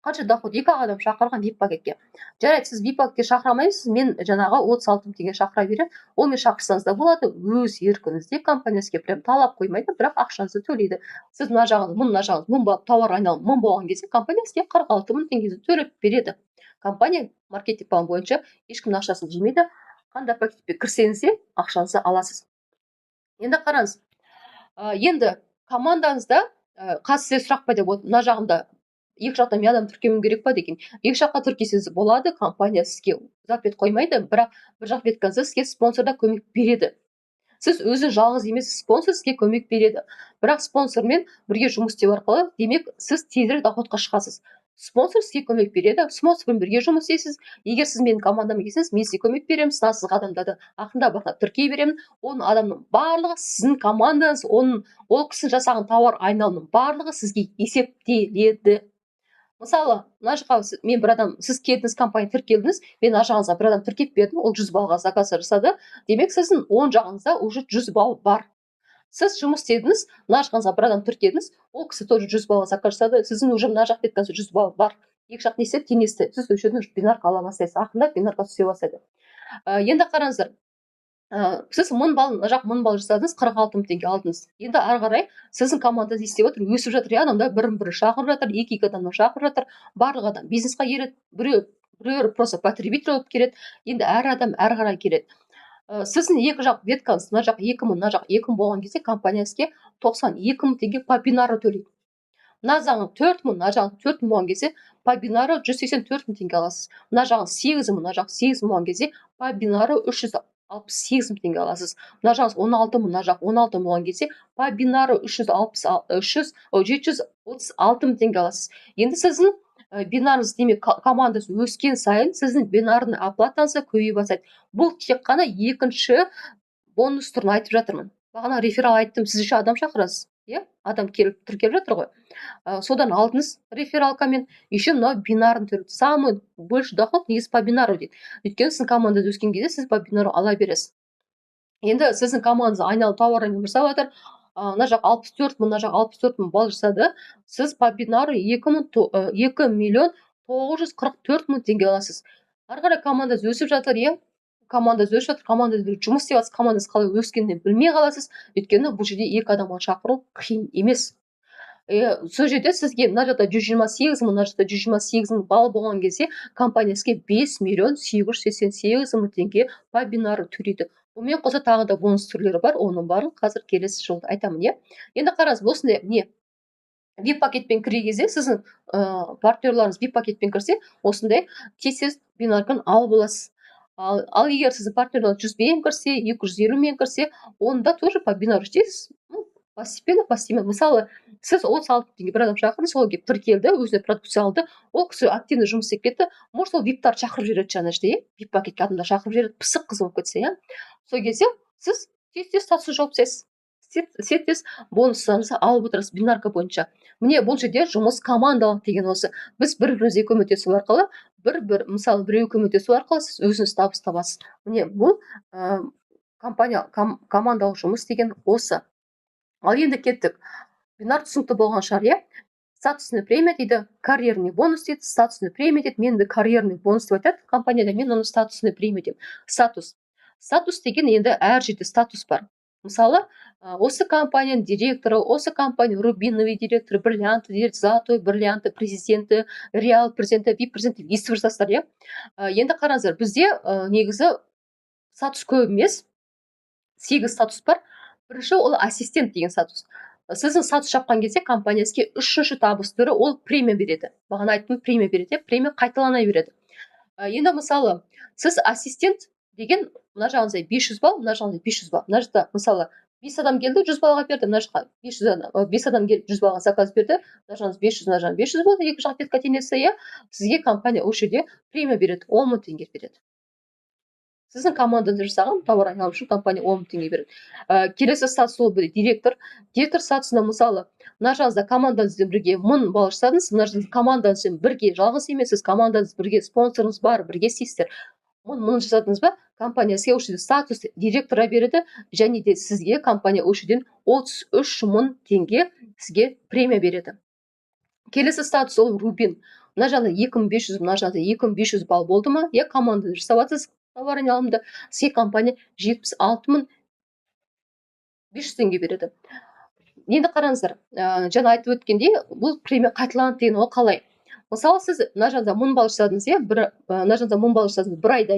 қанша доход, екі адам шақырған VIP пакетке. Жарайды, сіз VIP пакетке шақыра алмайсыз, мен жаңағы 36 000 теңге шақыра беремін. Ол мен шақырсаңыз да болады, өз еркіңізде, компаниясына прям талап қоймайды, бірақ ақшаңызды төлейді. Сіз мына жағыңыз, мына жағыңыз 1000 балл тауар айналымы 1000 болған кезде компания сізге 46 000 теңгені төлеп береді. Компания маркетинг план бойынша ешкімнің ақшасын жемейді. Қандай пакетпен кірсеңіз де ақшаңызды аласыз. Енді қараңыз, енді командаңызда қазір сұрақ пайда болды, мына жағында екі жақта мен адам тіркеуім керек па деген. Екі жаққа тіркесеңіз болады, компания сізге запрет қоймайды, бірақ бір жақ веткаңызда сізге спонсорда көмек береді. Сіз өзі жалғыз емес, спонсор сізге көмек береді. Бірақ спонсормен бірге жұмыс істеу арқылы, демек, сіз тезірек доходқа шығасыз. Спонсор сізге көмек береді, спонсормен бірге жұмыс істейсіз. Егер сіз менің командама келсеңіз, мен сізге көмек беремін, сізге адамдарды ақырында бақылап тіркей беремін. Оның адамның барлығы сіздің командаңыз, ол кісінің жасаған тауар айналымының барлығы сізге есептеледі. Мысалы, мына жаққа мен бір адам, сіз келдіңіз, компания тіркелдіңіз, мен ар жағыңызға бір адам тіркеп бердім, ол 100 баллға заказ жасады. Демек, сіздің оң жағыңызда уже 100 балл бар. сіз жұмыс істедіңіз, мына жақыңызға бір адам тіркедіңіз, ол кісі тоже 100 балл заказ жасады, сіздің уже мына жақта қазір 100 балл бар. Екі жақ не істеді, теңесті. Сіз осы жерден бинарка ала бастайсыз, ақырындап бинарка түсе бастайды. Енді қараңыздар, сіз 1000 балл, мына жақ 1000 балл жасадыңыз, 46 мың теңге алдыңыз. Енді ары қарай сіздің команданыз не істеп жатыр, өсіп жатыр, адамдар бірін-бірі шақырып жатыр, екі адамдар шақырып жатыр, барлық адам бизнесқа келеді, біреулер просто потребитель болып келеді. Енді әр адам әрі қарай келеді. Сіздің екі жақ веткаңыз, мына жақ 2000, мына жақ 2000 болған кезде компания сізге 92 мың теңге по бинары төлейді. Мына жағы 4000, мына жағы 4000 болған кезде по бинары 184 мың теңге аласыз. Мына жағы 8000, мына жағы 8000 болған кезде по бинары 368 мың теңге аласыз. Мына жағы 16 мың, мына жағы 16 болған кезде по бинары 736 мың теңге аласыз. Енді сіздің бинарыңыз, демек командаңыз өскен сайын сіздің бинардың оплатаңызы көбейе бастайды. Бұл тек қана екінші бонус түрін айтып жатырмын. Бағана реферал айттым, сіз еще адам шақырасыз. Адам келіп тіркеліп жатыр ғой. Содан алдыңыз рефералкамен, еще мынау бинарын төлейді. Самый больше доход негізі по бинару дейді. Өйткені сіздің командаңыз өскен кезде сіз по бинару ала бересіз. Енді сіздің командаңыз айналып тауармен жасап жатыр. Мына жақ 64 мың, мына жақ 64 мың балл жасады. Сіз по бинару 2 миллион 944 мың теңге аласыз. Ары қарай командаңыз өсіп жатыр, командаңыз өсіп жатыр, командаңыз жұмыс істеп жатсыз, командаңыз қалай өскенін білмей қаласыз. Өйткені бұл жерде екі адамға шақыру қиын емес. Сол жерде сізге мына жақта 128 мың, мына жақта 128 мың балл болған кезде компания сізге 5 миллион 788 мың теңге по бинары төлейді. Бұмен қоса тағы да бонус түрлері бар, оның барын қазір келесі жолда айтамын. Енді қараңыз, осындай VIP пакетпен кірген кезде сіздің партнерларыңыз VIP пакетпен кірсе, осындай тез бинарканы алып аласыз. Ал егер сіздің партнерларыңыз 100 мен кірсе, 250 мен кірсе, онда тоже по бинару істейсіз. Постепенно. Мысалы, сіз 36 теңге бір адам шақырды, сол келіп тіркелді, өзіне продукция алды, ол кісі активно жұмыс істеп кетті. Может, ол VIP-тар шақырып жібереді жаңа жерде, VIP пакетке адамдар шақырып жібереді, пысық қыз болып кетсе, сол кезде сіз тез статус жауып тастайсыз. Тез бонустарыңызды алып отырасыз бинарка бойынша. Міне бұл жерде жұмыс командалық деген осы. Біз бір-бірімізге көмектесу арқылы, мысалы біреу көмектесу арқылы сіз өзіңіз табыс табасыз. Міне бұл командалық жұмыс деген осы. Ал енді кеттік. Бинар түсінікті болған шығар, статусный премия дейді, карьерный бонус дейді, статусный премия дейді. Мен де карьерный бонус деп айтады компанияда, мен оны статусный премия деймін. Статус деген енді әр жерде статус бар. Мысалы, осы компанияның директоры, осы компания рубиновый директоры, бриллианты директор, золотой бриллианты президенті, реал президенті, VIP президенті естіп жүрсіздер, Енді қараңыздар, бізде негізі статус көп емес, 8 статус бар. Бірінші ол ассистент деген статус. Сіздің статус жапқан кезде компания сізге үшінші табыс түрі ол премия береді. Бағана айттым, премия береді, премия қайталана береді. Енді мысалы, сіз ассистент деген, мына жағыңызда 500 балл, мына жағыңызда 500 балл. Мына жақта мысалы 5 адам келді, 100 баллға берді, мына жаққа 5 адам келіп 100 баллға заказ берді, мына жағыңыз 500, мына жағыңыз 500 болды, екі жақ бетке теңесе, сізге компания ол жерде премия береді, 10 мың теңге береді. Сіздің командаңыз жасаған тауар айналым үшін компания 10 мың теңге береді. Келесі статус ол директор. Директор статусында мысалы, мына жағыңызда командаңызбен бірге 1000 балл жасадыңыз, мына жағыңызда командаңызбен бірге жалғыз емессіз, командаңыз бірге спонсорыңыз бар, бірге істейсіздер. 1000 жасадыңыз ба, компания сізге ол жерде статус директора береді, және де сізге компания ол жерден 33 мың теңге сізге премия береді. Келесі статус ол рубин. Мына жағында 2500, мына жағында 2500 балл болды ма, команда жасап жатсыз тауар айналымда, сізге компания 76 мың 500 теңге береді. Енді қараңыздар, жаңа айтып өткендей, бұл премия қайталанады деген ол қалай? Мысалы, сіз мына жағында 1000 балл жасадыңыз, мына жағында 1000 балл жасадыңыз бір айда,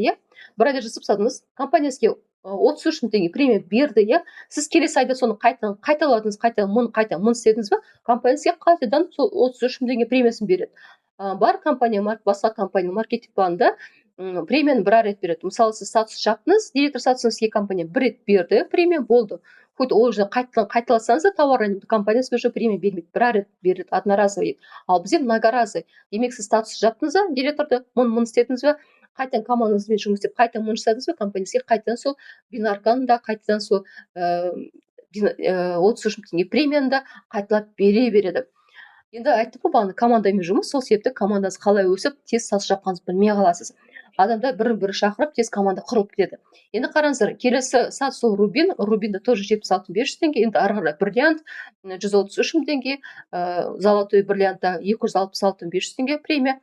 бір айда жасап тастадыңыз, компания сізге 33 мың теңге премия берді, сіз келесі айда соны қайталадыңыз, мың істедіңіз ба, компания сізге қайтадан сол 33 мың теңге премиясын береді. Бар компания, басқа компания маркетинг планында премияны бір рет береді. Мысалы, сіз статус жаптыңыз, директор статусын сізге компания бір рет берді, премия болды. Хоть ол жерде қайталасаңыз да тауар компания сізге премия бермейді, бір рет береді, одноразовый. Ал бізде многоразовый. Демек, сіз статус жаптыңыз да, директорды мың істедіңіз ба, қайтадан командаңызбен жұмыс істеп, қайтадан мың жасадыңыз ба, компания сізге қайтадан сол бинарканы да, қайтадан сол 33 мың теңге премияны да қайталап бере береді. Енді айттым ғой, бағана командамен жұмыс, сол себепті командаңыз қалай өсіп, тез статус жапқаныңызды білмей қаласыз. адамдар бірін бірі шақырып тез команда құрылып кетеді. Енді қараңыздар, келесі сат сол рубинде тоже 76.500 теңге, енді ары қарай бриллиант 133 мың теңге, золотой бриллиантта 266.500 теңге премия.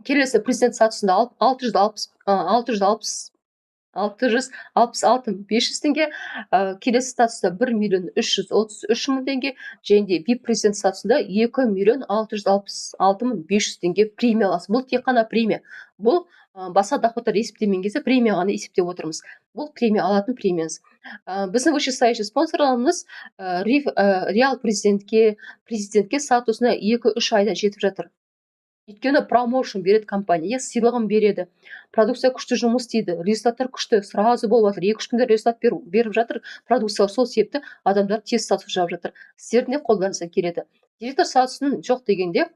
Келесі президент статусында 666.500 теңге, келесі статуста 1.333.000 теңге, және де VIP президент статусында 2.666.500 теңге премия аласыз. Бұл тек қана премия. Бұл басқа доходтар есептеген кезде премия ғана есептеп отырмыз. Бұл премия алатын премияңыз. Біздің вышестоящий спонсорларымыз Реал президентке статусына 2-3 айда жетіп жатыр. Өйткені промоушн береді компания, сыйлығын береді, продукция күшті жұмыс істейді, результаттар күшті, сразу болып жатыр, 2-3 күнде результат беріп жатыр продукция. Сол себепті адамдар тез статус жауып жатыр. Сіздердің де қолданса келеді. Директор статусын жоқ дегенде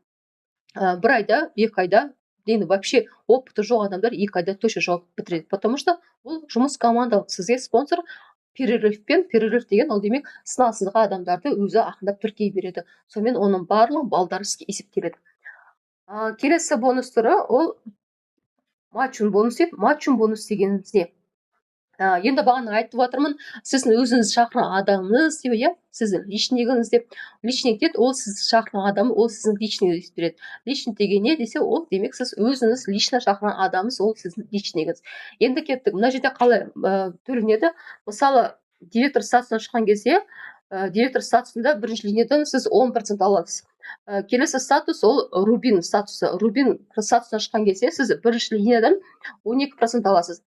1 айда, 2 айда, енді вообще опыты жоқ адамдар 2 айда точно жауап бітіреді, потому что бұл жұмыс командалық. Сізге спонсор перерыв деген ол демек сынасызға адамдарды өзі ақындап тіркей береді. Сонымен оның барлығы балдары есептеледі. Келесі бонус түрі ол матчун бонус дейді. Матчун бонус дегеніміз не? Енді бағана айтып отырмын, сіздің өзіңіз шақырған адамыңыз деп, иә, сіздің личнигіңіз деп. Личник дейді, ол сіз шақырған адам, ол сіздің личнигіңіз береді. Личник деген не десе, ол демек сіз өзіңіз лично шақырған адамыңыз, ол сіздің личнигіңіз. Енді кеттік, мына жерде қалай төленеді? Мысалы, директор статусына шыққан кезде, директор статусында бірінші линиядан сіз 10% аласыз. Келесі статус ол рубин статусы. Рубин статусына шыққан кезде сіз бірінші линиядан 12% аласыз.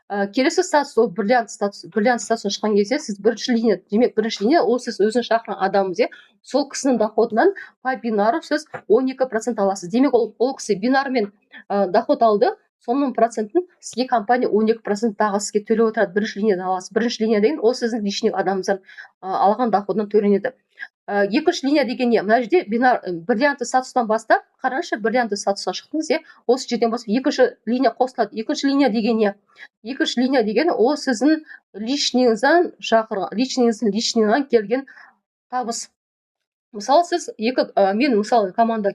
Келесі статус ол бриллиант статусы. Бриллиант статусына шыққан кезде сіз бірінші линия, демек бірінші линия ол сіз өзіңіз шақырған адамыңыз, сол кісінің доходынан по бинару сіз 12% аласыз. Демек ол кісі бинармен доход алды, соның процентін сізге компания 12% тағы сізге төлеп отырады. Бірінші линиядан аласыз. Бірінші линия деген ол сіздің личный адамыңыздан алған доходынан төленеді. Екінші линия деген не? Мына жерде бриллианты статустан бастап, қараңызшы, бриллианты статусқа шықтыңыз, осы жерден бастап екінші линия қосылады. Екінші линия деген не? Екінші линия деген ол сіздің личныйыңыздан личныйынан келген табыс. Мысалы сіз мен мысалы компания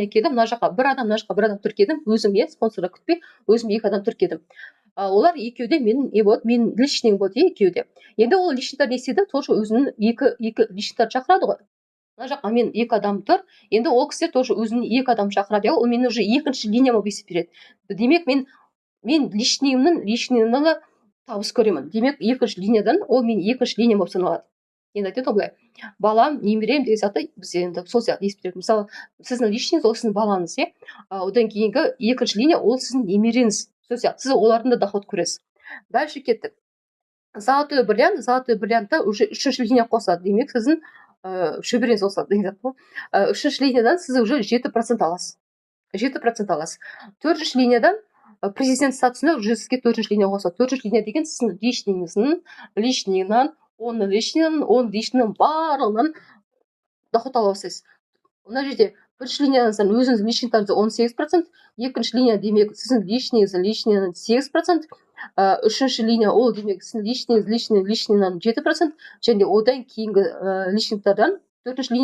келдім, мына жаққа бір адам тіркедім, өзім спонсорда күтпей, өзім 2 адам тіркедім. Олар екеуде менің личныйым болды, екеуде. Енді ол личныйлар не істеді? Тоже өзінің екі личныйлар шақырады ғой. Мына жаққа мен 2 адам тұр, енді ол кісі тоже өзінің 2 адам шақырады, ол мен уже екінші линия болып есептеледі. Демек мен личныйымнан табыс көремін. Демек екінші линиядан ол мен екінші линия болып саналады. Енді айтады ғой, балам, немерем деген сияқты біз енді сол сияқты есептеледі. Мысалы, сіздің личныйыңыз ол сіздің балаңыз, одан кейінгі екінші линия ол сіздің немереңіз. Сол сияқты сіз олардың да доход көресіз. Дальше кеттік. Золотой бриллиантта уже үшінші линия қосады. Демек сіздің шөбереңіз қосады деген зат. Үшінші линиядан сіз уже 7% аласыз. 7% аласыз. Төртінші линиядан президент статусына уже сізге төртінші линия қосады. Төртінші линия деген сіздің личныйыңнан, оның личныйынан барлығынан доход ала бастайсыз. Мына жерде бірінші линиядан өзіңіздің личныйларыңызда 18%, екінші линия демек сіздің личныйыңнан 8%, үшінші линия ол демек сіздің личныйынан 7%, және одан кейінгі личныйлардан төртінші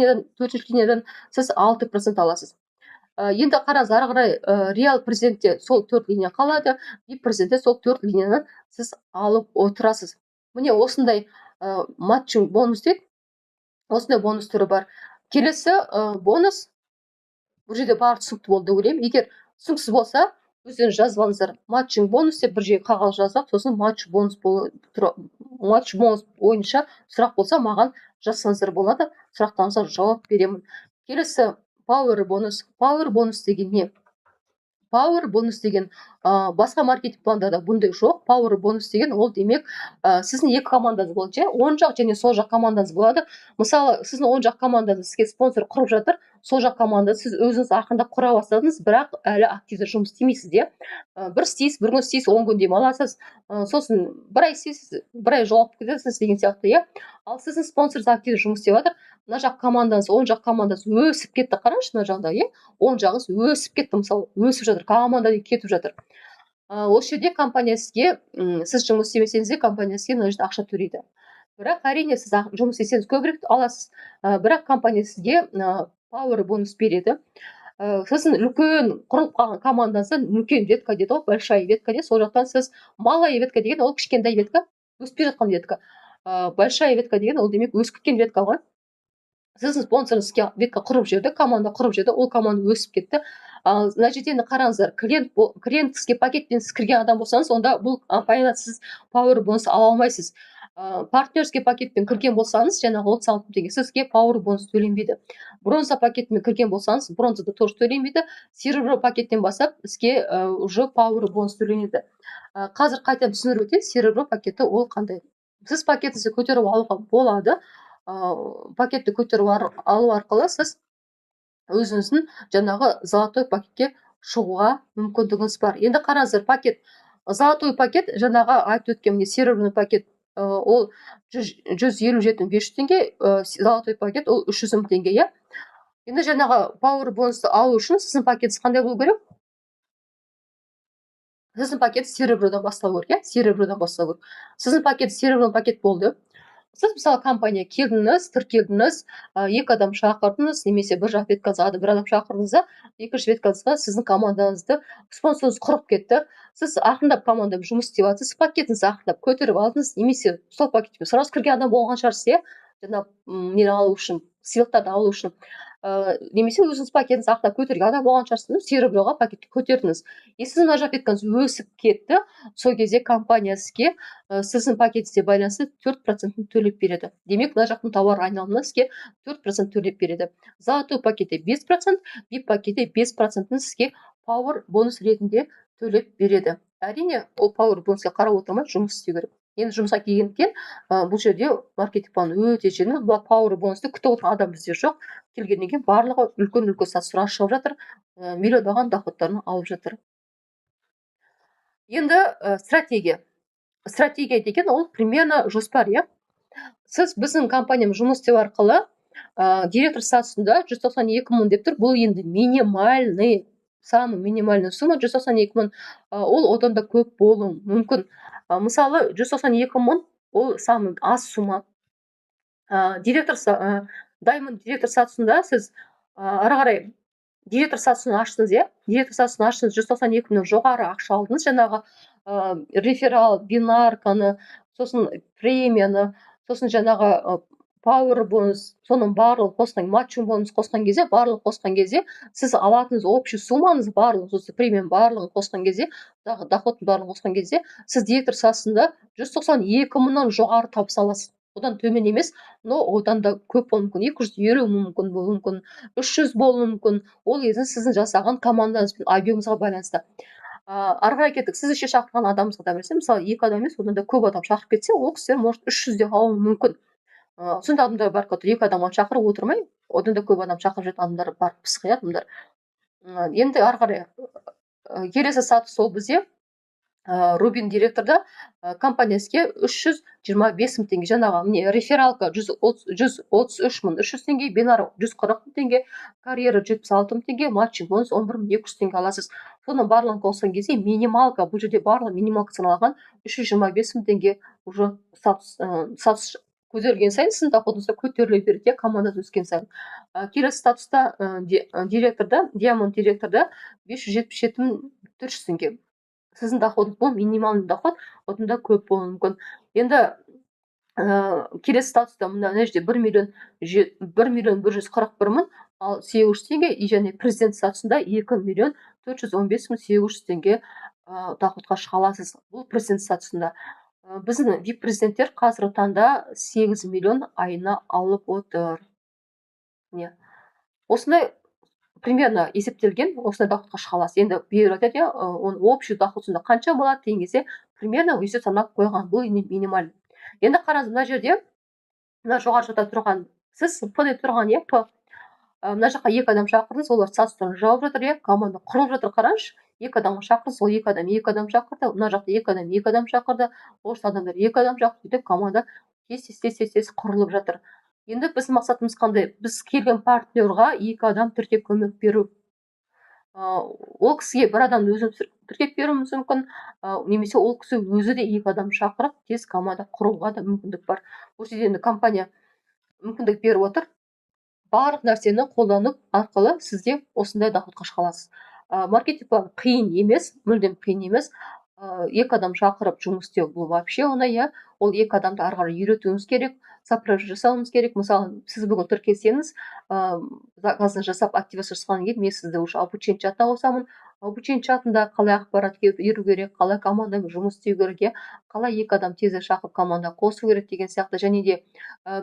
линиядан сіз 6% аласыз. Енді қараңыз, ары қарай Реал президентте сол 4 линия қалады, VIP президентте сол 4 линиядан сіз алып отырасыз. Міне осындай матчинг бонус дейді. Осындай бонус түрі бар. Келесі бонус, бұл жерде барлық түсінікті болды деп ойлаймын. Егер түсініксіз болса, өздеріңіз жазып алыңыздар. Матчинг бонус деп бір жерге қағаз жазып, сосын матч бонус бойынша сұрақ болса, маған жазсаңыздар болады. Сұрақтарыңызға жауап беремін. Келесі Power бонус. Power бонус деген не? Power бонус деген басқа маркетинг пландарда бұндай жоқ. Power бонус деген ол демек сіздің 2 командаңыз болады, оң жақ және сол жақ командаңыз болады. Мысалы, сіздің оң жақ командаңыз сізге спонсор құрып жатыр, сол жақ команданы сіз өзіңіз ақырындап құра бастадыңыз, бірақ әлі активді жұмыс істемейсіз, бір істейсіз, бір күн істейсіз, 10 күн демаласыз, сосын бір ай істейсіз, бір ай жоғалып кетесіз деген сияқты, Ал сіздің спонсорыңыз активді жұмыс істеп жатыр, мына жақ командаңыз, оң жақ командаңыз өсіп кетті. Қараңызшы, мына жағда, оң жағыңыз өсіп кетті, мысалы, өсіп жатыр, команда кетіп жатыр. Осы жерде компания сізге, сіз жұмыс істемесеңіз де, компания сізге мына жерде ақша төлейді. Бірақ әрине сіз жұмыс істесеңіз көбірек аласыз, бірақ компания сізге Power бонус береді. сосын үлкен құрылып қалған командасын үлкен ветка дейді ғой, большая ветка дейді, сол жақтан сіз малая ветка деген ол кішкентай ветка, өспей жатқан ветка. Большая ветка деген ол демек өсіп кеткен ветка ғой. Сіздің спонсорыңыз ветка құрып жіберді, команда құрып жіберді, ол команда өсіп кетті. Мына жерде енді қараңыздар, клиент сізге пакетпен сіз кірген адам болсаңыз, онда бұл компаниядан сіз пауэр бонус ала алмайсыз. Партнерский пакетпен кірген болсаңыз, жаңағы 36 теңге, сізге пауэр бонус төленбейді. Бронза пакетпен кірген болсаңыз, бронзада тоже төленбейді. Серебро пакеттен бастап сізге уже пауэр бонус төленеді. Қазір қайта түсіндіріп өтейін, серебро пакеті ол қандай. Сіз пакетіңізді көтеріп алуға болады. Пакетті көтеріп алу арқылы сіз өзіңіздің жаңағы золотой пакетке шығуға мүмкіндігіңіз бар. Енді қараңыздар, золотой пакет жаңағы айтып өткен серебряный пакет ол 157.500 теңге, золотой пакет ол 300 теңге, иә. Енді жаңағы пауэр бонусты алу үшін сіздің пакетіңіз қандай болу керек? Сіздің пакет серебрядан басталу керек, иә, серебрядан басталу керек. Сіздің пакет серебряный пакет болды. Сіз мысалы компания келдіңіз, тіркелдіңіз, 2 адам шақырдыңыз, немесе бір жақ веткаңызға бір адам шақырдыңыз да, екінші веткаңызға сіздің командаңызды спонсорыңыз құрып кетті. Сіз ақырындап командамен жұмыс істеп жатырсыз, пакетіңізді ақырындап көтеріп алдыңыз, немесе сол пакетпен сразу кірген адам болған шығарсыз, иә, жаңа нені алу үшін, сыйлықтарды алу үшін. Немесе өзіңіз пакетіңізді ақырындап көтерген адам болған шығарсыз, сереброға пакетті көтердіңіз. Сіз мына жақ веткаңыз өсіп кетті, сол кезде компания сізге сіздің пакетіңізге байланысты 4% төлеп береді. Демек, мына жақтың тауар айналымына сізге 4% төлеп береді. Золотой пакетте 5%, VIP пакетте 5% сізге пауэр бонус ретінде төлеп береді. Әрине, ол пауэр бонусқа қарап отырмай жұмыс істеу керек. Енді жұмысқа келгендіктен бұл жерде маркетинг план өте жеңіл. Бұл пауэр бонусты күтіп отырған адам бізде жоқ. Келгеннен кейін барлығы үлкен сатысына шығып жатыр, миллиондаған доходтарын алып жатыр. Енді стратегия деген ол примерно жоспар, иә. Сіз біздің компаниямен жұмыс істеу арқылы директор статусында 192 мың деп тұр. Бұл енді минимальный, самый минимальный сумма 192 мың. Ол одан да көп болуы мүмкін. Мысалы 192 мың ол самый аз сумма. Diamond директор статусында сіз ары қарай директор статусын аштыңыз, иә. Директор статусын аштыңыз, 192 мыңнан жоғары ақша алдыңыз, жаңағы реферал, бинарканы, сосын премияны, сосын жаңағы пауэр бонус, соның барлығы қосқан, матчинг бонус қосқан кезде, барлығы қосқан кезде, сіз алатыныңыз общий суммаңыз барлығы, сосын премияның барлығын қосқан кезде, доходтың барлығын қосқан кезде, сіз директор статусында 192 мыңнан жоғары табыс аласыз. Одан төмен емес, но одан да көп болуы мүмкін, 250 мүмкін болуы мүмкін, 300 болуы мүмкін. Ол кезде сіздің жасаған командаңыз бен объемыңызға байланысты. Ары қарай кеттік, сіз еще шақырған адамыңызға да берсе, мысалы 2 адам емес, одан да көп адам шақырып кетсе, ол кісілер может 300 де алуы мүмкін. Сондай адамдар бар, 2 адамға шақырып отырмай, одан да көп адам шақырып жүрген адамдар бар, пысық, иә, адамдар. Енді ары қарай келесі статус ол бізде Рубин директорда компанияске 325 мың теңге, жаңағы міне рефералка 133 мың 300 теңге, бинар 140 мың теңге, карьера 76 мың теңге, матчинг бонус 11 мың 200 теңге аласыз. Соның барлығын қосқан кезде минималка, бұл жерде барлығы минималка саналған 325 мың теңге уже статус көтерілген сайын сіздің доходыңыз көтеріле береді, командасы өскен сайын. Келесі статуста Diamond директорда 577 мың 400 теңге. Сіздің доходыңыз бұл минималный доход, одан да көп болуы мүмкін. Енді келесі статуста мына жерде 1 миллион 141 мың 800 теңге, және президент статусында 2 миллион 415 мың 800 теңге доходқа шыға аласыз. Бұл президент статусында. Біздің VIP президенттер қазіргі таңда 8 миллион айына алып отыр. Осындай примерно есептелген, осындай доходқа шыға аласыз. Енді беріп айтады, оның общий доходында қанша болады деген кезде примерно есеп санап қойған. Бұл минимальный. Енді қараңыз, мына жерде мына жоғары жақта тұрған, сіз П деп тұрған, иә, П. Мына жаққа 2 адам шақырдыңыз, олар статустарын жауып жатыр, иә, команда құрылып жатыр, қараңызшы. 2 адамға шақырдыңыз, ол 2 адам шақырды, мына жақта 2 адам шақырды, осы адамдар 2 адам шақырды, деп команда тез құрылып жатыр. Енді біздің мақсатымыз қандай? Біз келген партнерға 2 адам тіркеп көмек беру. Ол кісіге бір адам өзіміз тіркеп беруіміз мүмкін, немесе ол кісі өзі де 2 адам шақырып, тез команда құруға да мүмкіндік бар. Осы жерде компания мүмкіндік беріп отыр. барлық нәрсені қолдану арқылы сізде осындай доходқа шыға аласыз. Маркетинг план қиын емес, мүлдем қиын емес. Екі адам шақырып жұмыс істеу бұл вообще оңай, иә. Ол екі адамды ары қарай үйретуіңіз керек, сопровождение жасауыңыз керек. Мысалы, сіз бүгін тіркелсеңіз, заказын жасап активация жасағаннан кейін мен сізді уже обучение чатына қосамын. Обучение чатында қалай ақпарат беру керек, қалай командамен жұмыс істеу керек, иә, қалай екі адам тезірек шақырып командаға қосу керек деген сияқты. Және де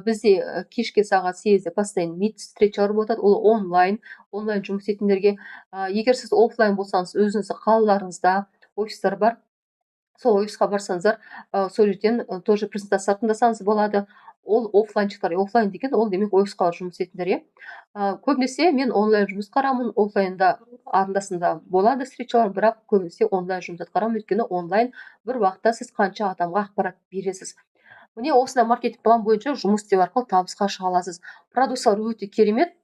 бізде кешке сағат 8-де постоянно мит встречалар болады, ол онлайн жұмыс істейтіндерге. Егер сіз офлайн болсаңыз, өзіңіздің қалаларыңызда офистар бар, сол офисқа барсаңыздар, сол жерден тоже презентация тыңдасаңыз болады. Ол офлайншықтар. Офлайн деген ол демек офисқа барып жұмыс істейтіндер, иә. Көбінесе мен онлайн жұмыс қарамын. Офлайнда арасында болады встречалар, бірақ көбінесе онлайн жұмыс атқарамын. Өйткені онлайн бір уақытта сіз қанша адамға ақпарат бересіз. Міне осындай маркетинг план бойынша жұмыс істеу арқылы табысқа шыға аласыз. Продукциялар өте керемет.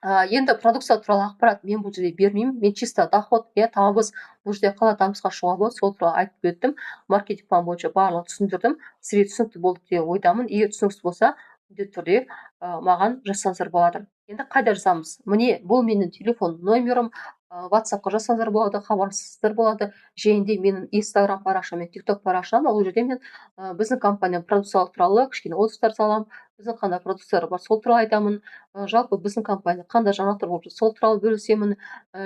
Енді продукция туралы ақпарат мен бұл жерде бермеймін. Мен чисто доход, иә, табыс, бұл жерде қалай табысқа шығуға болады, сол туралы айтып өттім. Маркетинг план бойынша барлығын түсіндірдім. Сізге түсінікті болды деп ойдамын. Егер түсініксіз болса, міндетті түрде маған жазсаңыздар болады. Енді қайда жазамыз? Міне бұл менің телефон номерім. WhatsApp-қа жазсаңыздар болады, хабарлассаңыздар болады. Және де менің Instagram парақшам мен TikTok парақшам, ол жерде мен біздің компанияның продукциялар туралы кішкене отзывтар саламын. Біздің қандай продукциялар бар, сол туралы айтамын. Жалпы біздің компания қандай жаңалықтар болып жатыр, сол туралы бөлісемін.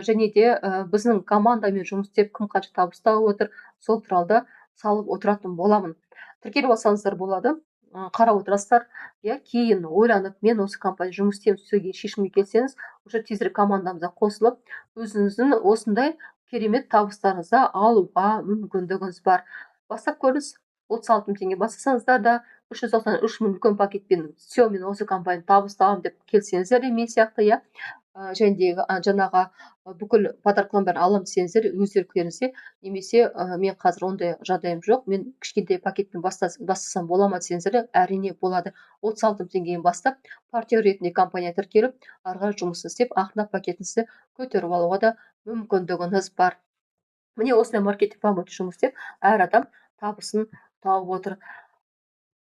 Және де біздің командамен жұмыс істеп кім қанша табыс тауып отыр, сол туралы да салып отыратын боламын. Тіркеліп алсаңыздар болады. Қарап отырасыздар, иә. Кейін ойланып, мен осы компанияда жұмыс істеймін деген шешімге келсеңіз, уже тезірек командамызға қосылып, өзіңіздің осындай керемет табыстарыңызды алуға мүмкіндігіңіз бар. Бастап көріңіз. 36 мың теңге бастасаңыздар да, 393 мың үлкен пакетпен все, мен осы компанияда табыс табамын деп келсеңіздер де мен сияқты, иә. Және де жаңағы бүкіл подаркалардың бәрін аламын десеңіздер, өз еріктеріңізде, немесе мен қазір ондай жағдайым жоқ, мен кішкентай пакетпен бастасам бола ма десеңіздер де, әрине болады. 36 мың теңгеден бастап партнер ретінде компанияға тіркеліп, ары қарай жұмыс істеп, ақырындап пакетіңізді көтеріп алуға да мүмкіндігіңіз бар. Міне осындай маркетинг план бойынша жұмыс істеп, әр адам табысын тауып отыр.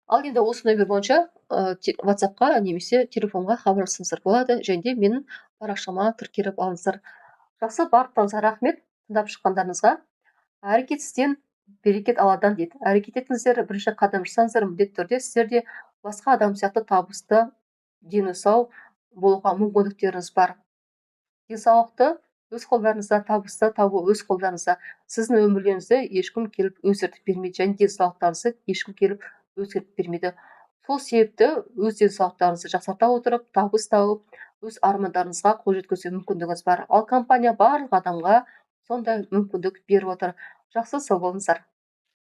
Ал енді осы номер бойынша WhatsApp-қа немесе телефонға хабарлассаңыздар болады. Және де менің парақшама тіркеліп алыңыздар. Жақсы, барлықтарыңызға рахмет тыңдап шыққандарыңызға. Әрекетсізден берекет Алладан дейді. Әрекет етіңіздер, бірінші қадам жасаңыздар, міндетті түрде сіздер де басқа адам сияқты табысты, дені сау болуға мүмкіндіктеріңіз бар. Денсаулықты өз қолдарыңызда, табысты табу өз қолдарыңызда. Сіздің өмірлеріңізді ешкім келіп өзгертіп бермейді, және денсаулықтарыңызды ешкім келіп өзгертіп бермейді. Сол себепті өз денсаулықтарыңызды жақсарта отырып, табыс тауып, өз армандарыңызға қол жеткізу мүмкіндігіңіз бар. Ал компания барлық адамға сондай мүмкіндік беріп отыр. Жақсы, сау болыңыздар.